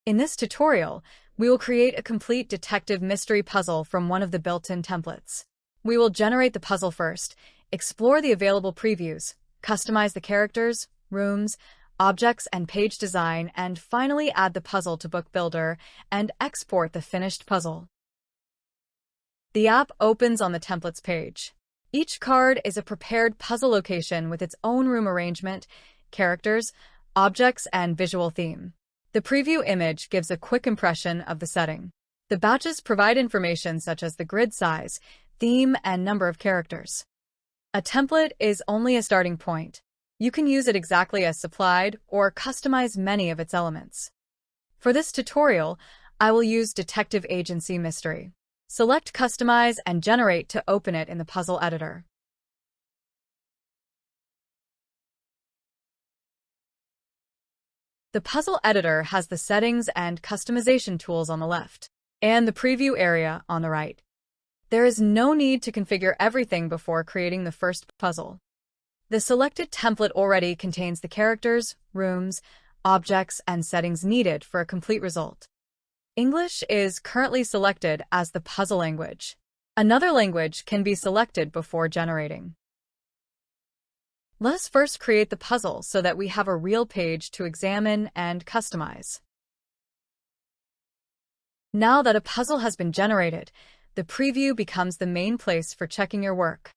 In this tutorial, we will create a complete detective mystery puzzle from one of the built-in templates. We will generate the puzzle first, explore the available previews, customize the characters, rooms, objects, and page design, and finally add the puzzle to Book Builder and export the finished puzzle. The app opens on the templates page. Each card is a prepared puzzle location with its own room arrangement, characters, objects, and visual theme. The preview image gives a quick impression of the setting. The badges provide information such as the grid size, theme, and number of characters. A template is only a starting point. You can use it exactly as supplied or customize many of its elements. For this tutorial, I will use Detective Agency Mystery. Select Customize and Generate to open it in the puzzle editor. The puzzle editor has the settings and customization tools on the left, and the preview area on the right. There is no need to configure everything before creating the first puzzle. The selected template already contains the characters, rooms, objects, and settings needed for a complete result. English is currently selected as the puzzle language. Another language can be selected before generating. Let us first create the puzzle so that we have a real page to examine and customize. Now that a puzzle has been generated, the preview becomes the main place for checking your work.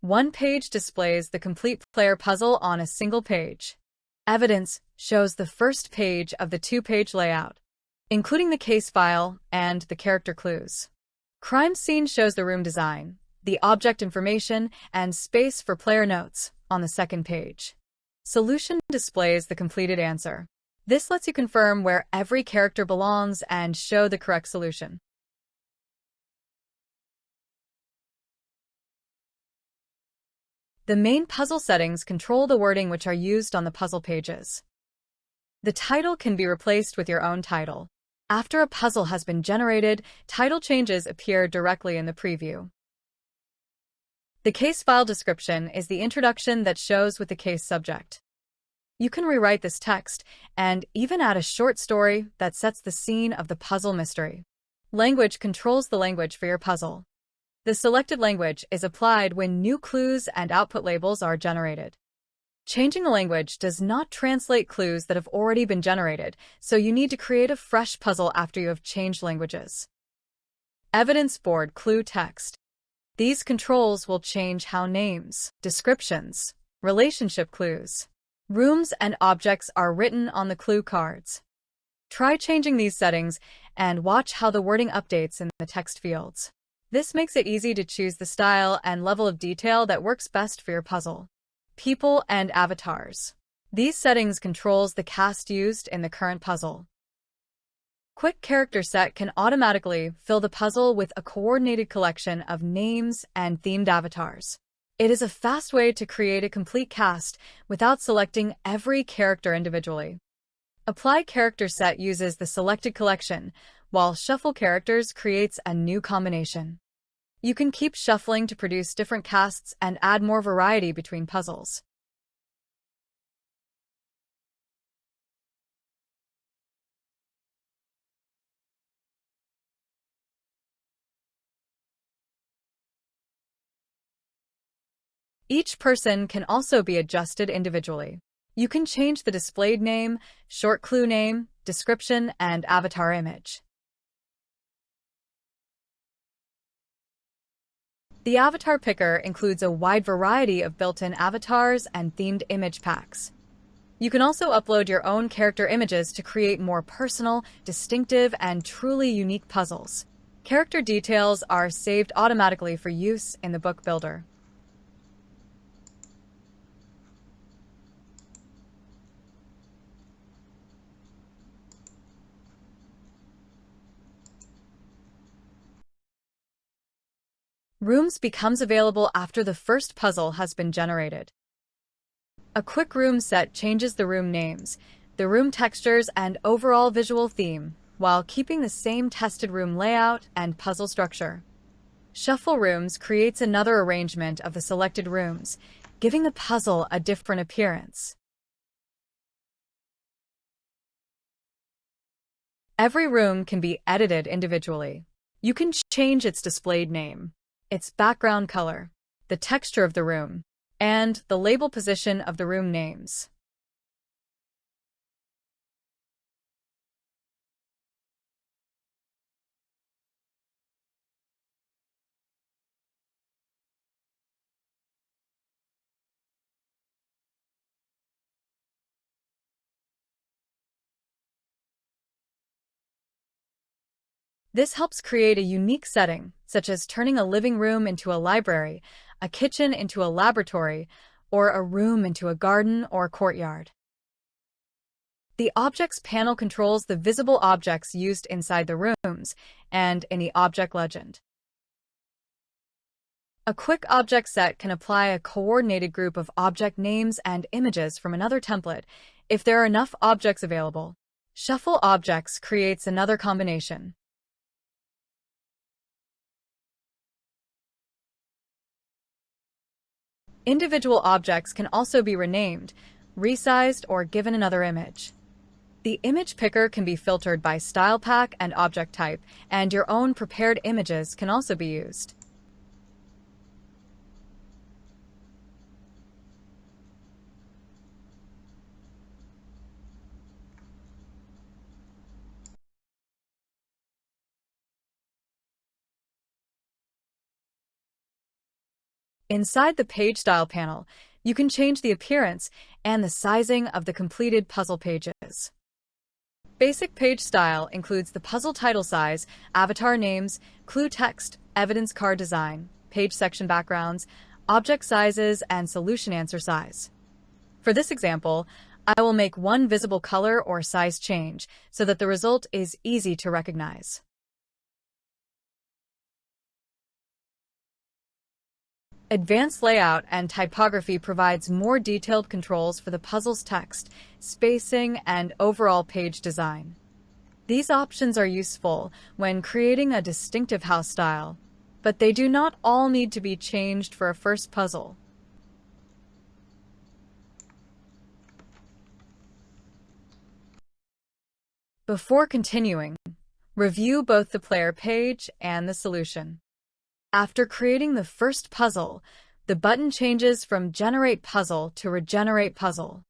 One page displays the complete player puzzle on a single page. Evidence shows the first page of the two-page layout, including the case file and the character clues. Crime scene shows the room design, the object information, and space for player notes on the second page. Solution displays the completed answer. This lets you confirm where every character belongs and show the correct solution. The main puzzle settings control the wording which are used on the puzzle pages. The title can be replaced with your own title. After a puzzle has been generated, title changes appear directly in the preview. The case file description is the introduction that shows with the case subject. You can rewrite this text and even add a short story that sets the scene of the puzzle mystery. Language controls the language for your puzzle. The selected language is applied when new clues and output labels are generated. Changing the language does not translate clues that have already been generated, so you need to create a fresh puzzle after you have changed languages. Evidence board clue text. These controls will change how names, descriptions, relationship clues, rooms, and objects are written on the clue cards. Try changing these settings and watch how the wording updates in the text fields. This makes it easy to choose the style and level of detail that works best for your puzzle. People and avatars. These settings controls the cast used in the current puzzle. Quick Character Set can automatically fill the puzzle with a coordinated collection of names and themed avatars. It is a fast way to create a complete cast without selecting every character individually. Apply Character Set uses the selected collection, while Shuffle Characters creates a new combination. You can keep shuffling to produce different casts and add more variety between puzzles. Each person can also be adjusted individually. You can change the displayed name, short clue name, description, and avatar image. The Avatar Picker includes a wide variety of built-in avatars and themed image packs. You can also upload your own character images to create more personal, distinctive, and truly unique puzzles. Character details are saved automatically for use in the Book Builder. Rooms becomes available after the first puzzle has been generated. A quick room set changes the room names, the room textures, and overall visual theme, while keeping the same tested room layout and puzzle structure. Shuffle Rooms creates another arrangement of the selected rooms, giving the puzzle a different appearance. Every room can be edited individually. You can change its displayed name, its background color, the texture of the room, and the label position of the room names. This helps create a unique setting, such as turning a living room into a library, a kitchen into a laboratory, or a room into a garden or courtyard. The Objects panel controls the visible objects used inside the rooms and any object legend. A quick object set can apply a coordinated group of object names and images from another template if there are enough objects available. Shuffle Objects creates another combination. Individual objects can also be renamed, resized, or given another image. The image picker can be filtered by style pack and object type, and your own prepared images can also be used. Inside the Page Style panel, you can change the appearance and the sizing of the completed puzzle pages. Basic page style includes the puzzle title size, avatar names, clue text, evidence card design, page section backgrounds, object sizes, and solution answer size. For this example, I will make one visible color or size change so that the result is easy to recognize. Advanced Layout and Typography provides more detailed controls for the puzzle's text, spacing, and overall page design. These options are useful when creating a distinctive house style, but they do not all need to be changed for a first puzzle. Before continuing, review both the player page and the solution. After creating the first puzzle, the button changes from Generate Puzzle to Regenerate Puzzle.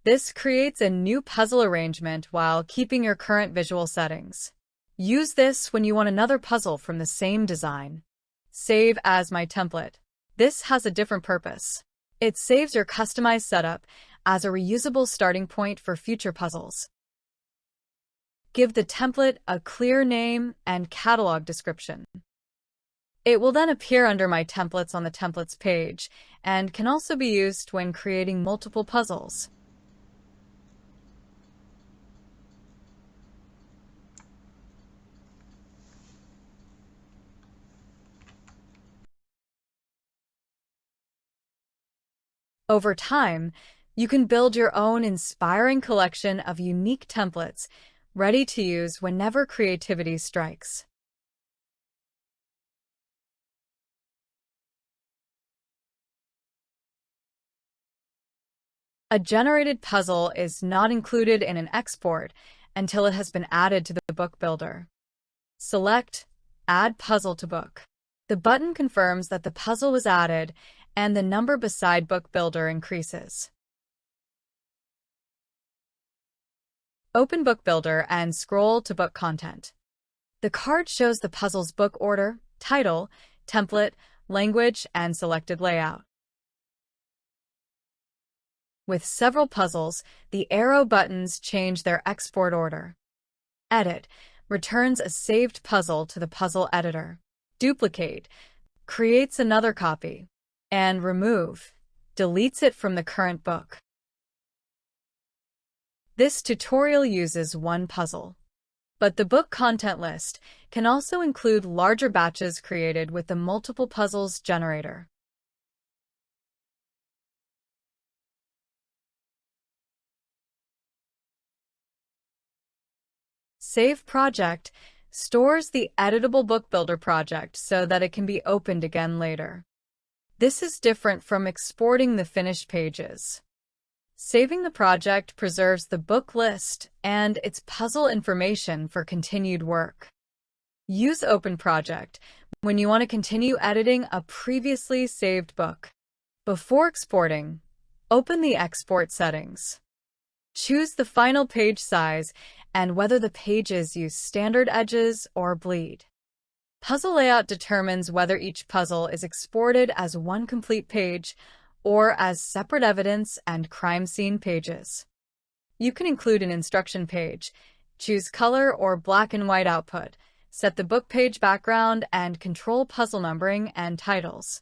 This creates a new puzzle arrangement while keeping your current visual settings. Use this when you want another puzzle from the same design. Save as My Template. This has a different purpose. It saves your customized setup as a reusable starting point for future puzzles. Give the template a clear name and catalog description. It will then appear under My Templates on the Templates page and can also be used when creating multiple puzzles. Over time, you can build your own inspiring collection of unique templates, ready to use whenever creativity strikes. A generated puzzle is not included in an export until it has been added to the book builder. Select Add Puzzle to Book. The button confirms that the puzzle was added and the number beside Book Builder increases. Open Book Builder and scroll to Book Content. The card shows the puzzle's book order, title, template, language, and selected layout. With several puzzles, the arrow buttons change their export order. Edit returns a saved puzzle to the puzzle editor. Duplicate creates another copy. And remove deletes it from the current book. This tutorial uses one puzzle, but the book content list can also include larger batches created with the multiple puzzles generator. Save Project stores the editable book builder project so that it can be opened again later. This is different from exporting the finished pages. Saving the project preserves the book list and its puzzle information for continued work. Use Open Project when you want to continue editing a previously saved book. Before exporting, open the export settings. Choose the final page size and whether the pages use standard edges or bleed. Puzzle layout determines whether each puzzle is exported as one complete page or as separate evidence and crime scene pages. You can include an instruction page, choose color or black and white output, set the book page background, and control puzzle numbering and titles.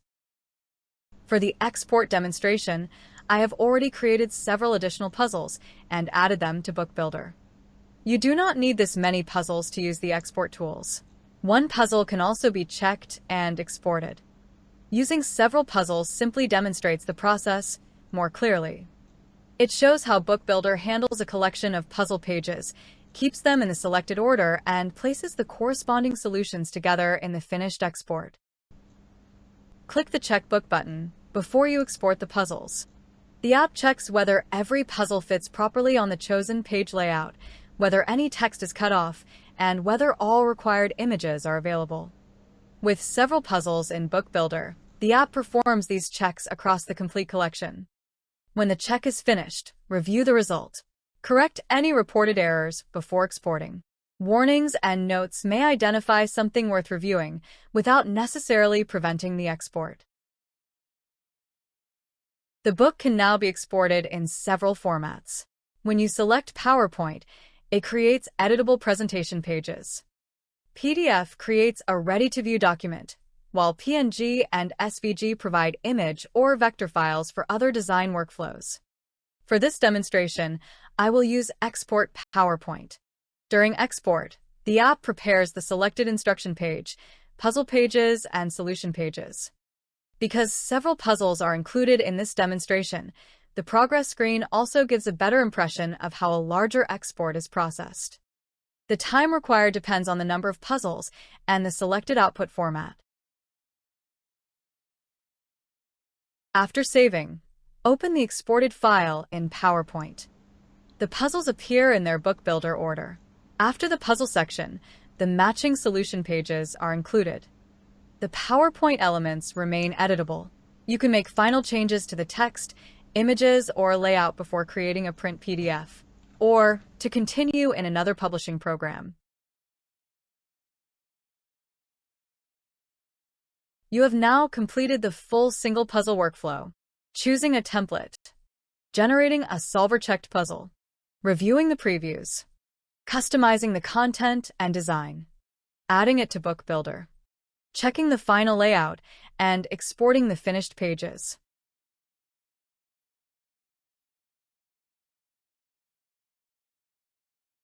For the export demonstration, I have already created several additional puzzles and added them to Book Builder. You do not need this many puzzles to use the export tools. One puzzle can also be checked and exported. Using several puzzles simply demonstrates the process more clearly. It shows how Book Builder handles a collection of puzzle pages, keeps them in the selected order, and places the corresponding solutions together in the finished export. Click the Checkbook button before you export the puzzles. The app checks whether every puzzle fits properly on the chosen page layout, whether any text is cut off, and whether all required images are available. With several puzzles in Book Builder, the app performs these checks across the complete collection. When the check is finished, review the result. Correct any reported errors before exporting. Warnings and notes may identify something worth reviewing without necessarily preventing the export. The book can now be exported in several formats. When you select PowerPoint, it creates editable presentation pages. PDF creates a ready-to-view document, while PNG and SVG provide image or vector files for other design workflows. For this demonstration, I will use Export PowerPoint. During export, the app prepares the selected instruction page, puzzle pages, and solution pages. Because several puzzles are included in this demonstration, the progress screen also gives a better impression of how a larger export is processed. The time required depends on the number of puzzles and the selected output format. After saving, open the exported file in PowerPoint. The puzzles appear in their Book Builder order. After the puzzle section, the matching solution pages are included. The PowerPoint elements remain editable. You can make final changes to the text, images, or layout before creating a print PDF, or to continue in another publishing program. You have now completed the full single puzzle workflow: choosing a template, generating a solver-checked puzzle, reviewing the previews, customizing the content and design, adding it to Book Builder, checking the final layout, and exporting the finished pages.